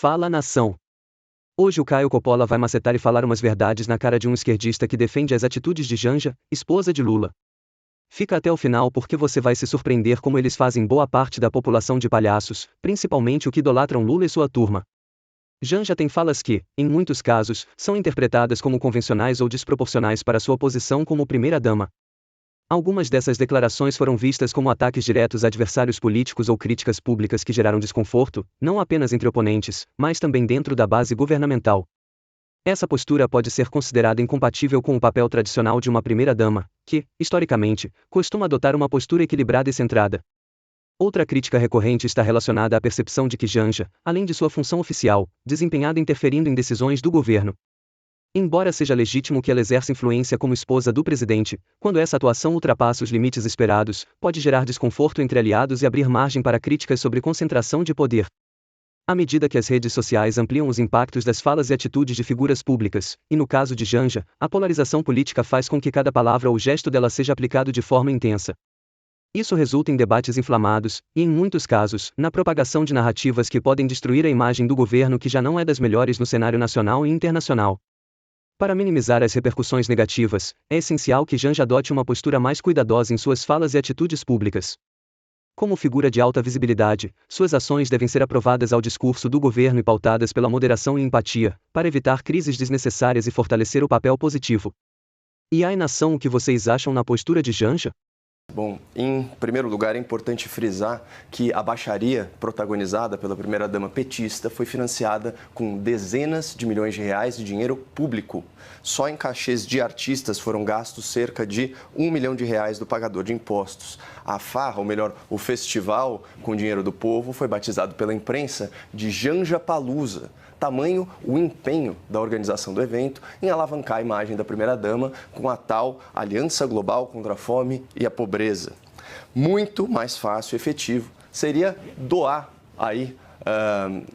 Fala, nação. Hoje o Caio Coppola vai macetar e falar umas verdades na cara de um esquerdista que defende as atitudes de Janja, esposa de Lula. Fica até o final porque você vai se surpreender como eles fazem boa parte da população de palhaços, principalmente o que idolatram Lula e sua turma. Janja tem falas que, em muitos casos, são interpretadas como convencionais ou desproporcionais para sua posição como primeira-dama. Algumas dessas declarações foram vistas como ataques diretos a adversários políticos ou críticas públicas que geraram desconforto, não apenas entre oponentes, mas também dentro da base governamental. Essa postura pode ser considerada incompatível com o papel tradicional de uma primeira-dama, que, historicamente, costuma adotar uma postura equilibrada e centrada. Outra crítica recorrente está relacionada à percepção de que Janja, além de sua função oficial, desempenhada interferindo em decisões do governo. Embora seja legítimo que ela exerça influência como esposa do presidente, quando essa atuação ultrapassa os limites esperados, pode gerar desconforto entre aliados e abrir margem para críticas sobre concentração de poder. À medida que as redes sociais ampliam os impactos das falas e atitudes de figuras públicas, e no caso de Janja, a polarização política faz com que cada palavra ou gesto dela seja aplicado de forma intensa. Isso resulta em debates inflamados, e em muitos casos, na propagação de narrativas que podem destruir a imagem do governo que já não é das melhores no cenário nacional e internacional. Para minimizar as repercussões negativas, é essencial que Janja adote uma postura mais cuidadosa em suas falas e atitudes públicas. Como figura de alta visibilidade, suas ações devem ser aprovadas ao discurso do governo e pautadas pela moderação e empatia, para evitar crises desnecessárias e fortalecer o papel positivo. E aí, nação, o que vocês acham na postura de Janja? Bom, em primeiro lugar é importante frisar que a baixaria protagonizada pela primeira-dama petista foi financiada com dezenas de milhões de reais de dinheiro público. Só em cachês de artistas foram gastos cerca de R$1 milhão do pagador de impostos. A farra, ou melhor, o festival com dinheiro do povo, foi batizado pela imprensa de Janjapalooza. Tamanho o empenho da organização do evento em alavancar a imagem da primeira-dama com a tal Aliança Global contra a Fome e a Pobreza. Muito mais fácil e efetivo seria doar aí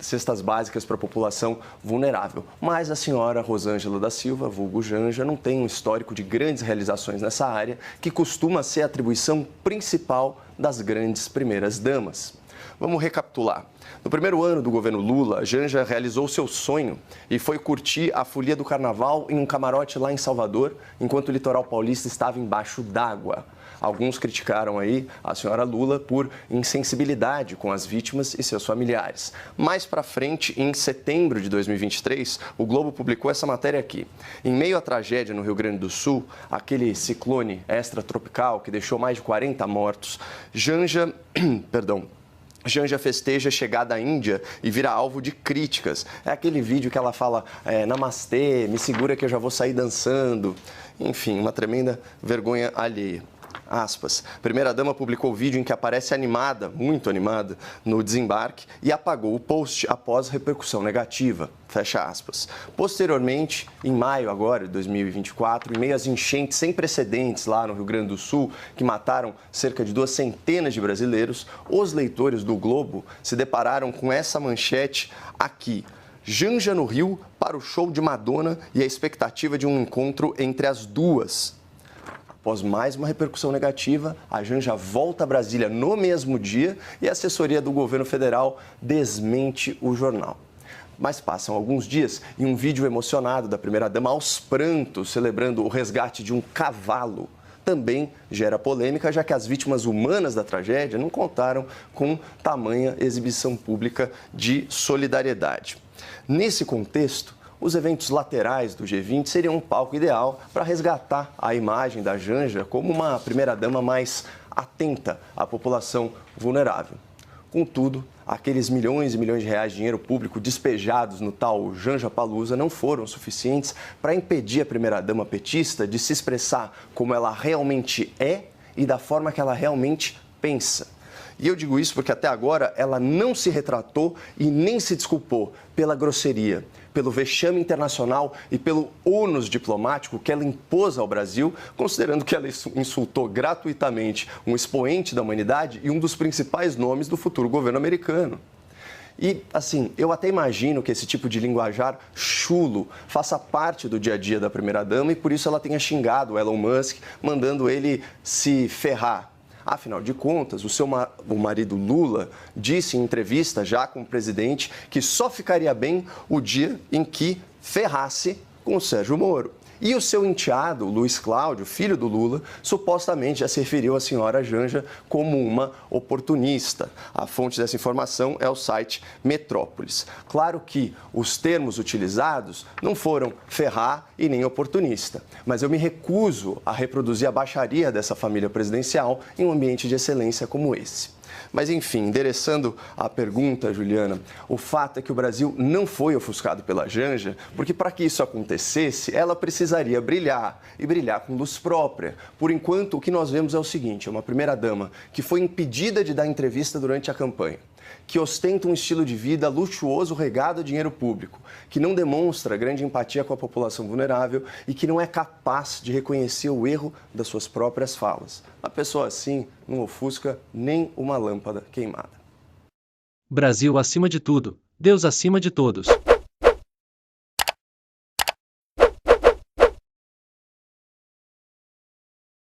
cestas básicas para a população vulnerável. Mas a senhora Rosângela da Silva, vulgo Janja, não tem um histórico de grandes realizações nessa área, que costuma ser a atribuição principal das grandes primeiras-damas. Vamos recapitular. No primeiro ano do governo Lula, Janja realizou seu sonho e foi curtir a folia do carnaval em um camarote lá em Salvador, enquanto o litoral paulista estava embaixo d'água. Alguns criticaram aí a senhora Lula por insensibilidade com as vítimas e seus familiares. Mais para frente, em setembro de 2023, o Globo publicou essa matéria aqui. Em meio à tragédia no Rio Grande do Sul, aquele ciclone extratropical que deixou mais de 40 mortos, Janja festeja a chegada à Índia e vira alvo de críticas. É aquele vídeo que ela fala, namastê, me segura que eu já vou sair dançando. Enfim, uma tremenda vergonha alheia. Aspas. Primeira-dama publicou o vídeo em que aparece animada, muito animada, no desembarque e apagou o post após repercussão negativa. Fecha aspas. Posteriormente, em maio agora de 2024, em meio às enchentes sem precedentes lá no Rio Grande do Sul, que mataram cerca de 200 de brasileiros, os leitores do Globo se depararam com essa manchete aqui. Janja no Rio para o show de Madonna e a expectativa de um encontro entre as duas. Após mais uma repercussão negativa, a Janja volta a Brasília no mesmo dia e a assessoria do governo federal desmente o jornal. Mas passam alguns dias e um vídeo emocionado da primeira-dama aos prantos, celebrando o resgate de um cavalo, também gera polêmica, já que as vítimas humanas da tragédia não contaram com tamanha exibição pública de solidariedade. Nesse contexto, os eventos laterais do G20 seriam um palco ideal para resgatar a imagem da Janja como uma primeira-dama mais atenta à população vulnerável. Contudo, aqueles milhões e milhões de reais de dinheiro público despejados no tal Janjapalooza não foram suficientes para impedir a primeira-dama petista de se expressar como ela realmente é e da forma que ela realmente pensa. E eu digo isso porque até agora ela não se retratou e nem se desculpou pela grosseria, pelo vexame internacional e pelo ônus diplomático que ela impôs ao Brasil, considerando que ela insultou gratuitamente um expoente da humanidade e um dos principais nomes do futuro governo americano. E, assim, eu até imagino que esse tipo de linguajar chulo faça parte do dia a dia da primeira-dama e por isso ela tenha xingado o Elon Musk, mandando ele se ferrar. Afinal de contas, o marido Lula disse em entrevista já com o presidente que só ficaria bem o dia em que ferrasse com o Sérgio Moro. E o seu enteado, Luiz Cláudio, filho do Lula, supostamente já se referiu à senhora Janja como uma oportunista. A fonte dessa informação é o site Metrópolis. Claro que os termos utilizados não foram ferrar e nem oportunista, mas eu me recuso a reproduzir a baixaria dessa família presidencial em um ambiente de excelência como esse. Mas, enfim, endereçando a pergunta, Juliana, o fato é que o Brasil não foi ofuscado pela Janja, porque para que isso acontecesse, ela precisaria brilhar, e brilhar com luz própria. Por enquanto, o que nós vemos é o seguinte, é uma primeira-dama que foi impedida de dar entrevista durante a campanha, que ostenta um estilo de vida luxuoso regado a dinheiro público, que não demonstra grande empatia com a população vulnerável e que não é capaz de reconhecer o erro das suas próprias falas. Uma pessoa assim não ofusca nem uma lâmpada queimada. Brasil acima de tudo, Deus acima de todos.